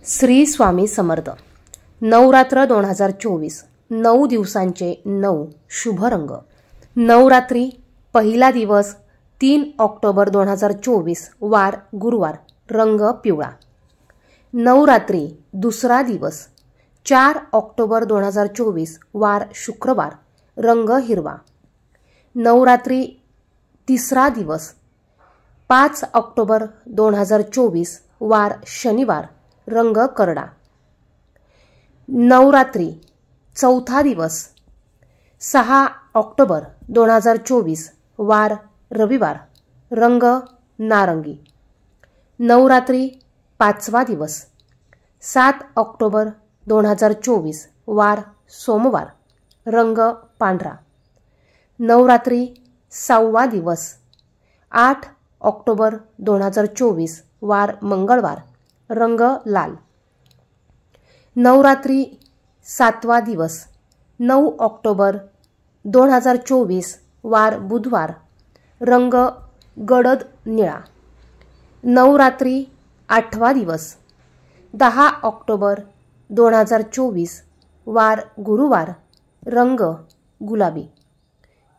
श्री स्वामी समर्थ। नवरात्र 2024 9 दिवसांचे 9 शुभ रंग। नवरात्री पहिला दिवस 3 ऑक्टोबर 2024 वार गुरुवार, रंग पिवळा। नवरात्री दुसरा दिवस 4 ऑक्टोबर 2024 वार शुक्रवार, रंग हिरवा। नवरात्री तिसरा दिवस 5 ऑक्टोबर 2024 वार शनिवार, रंग करडा। नवरात्री चौथा दिवस 6 ऑक्टोबर 2024 वार रविवार, रंग नारंगी। नवरात्री पाचवा दिवस 7 ऑक्टोबर 2024 वार सोमवार, रंग पांढरा। नवरात्री सहावा दिवस 8 ऑक्टोबर 2024 वार मंगळवार, रंग लाल। नवरात्री सातवा दिवस 9 ऑक्टोबर 2024 वार बुधवार, रंग गडद निळा। नवरात्री आठवा दिवस 10 ऑक्टोबर 2024 वार गुरुवार, रंग गुलाबी।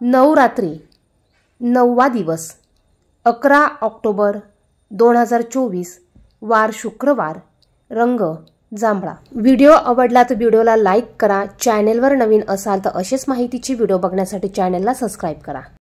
नवरात्री नववा दिवस 11 ऑक्टोबर 2024 वार शुक्रवार, रंग जांभळा। व्हिडिओ आवडला तर व्हिडिओला लाईक करा। चॅनेलवर नवीन असाल तर असेच माहितीचे व्हिडिओ बघण्यासाठी चॅनेलला सबस्क्राइब करा।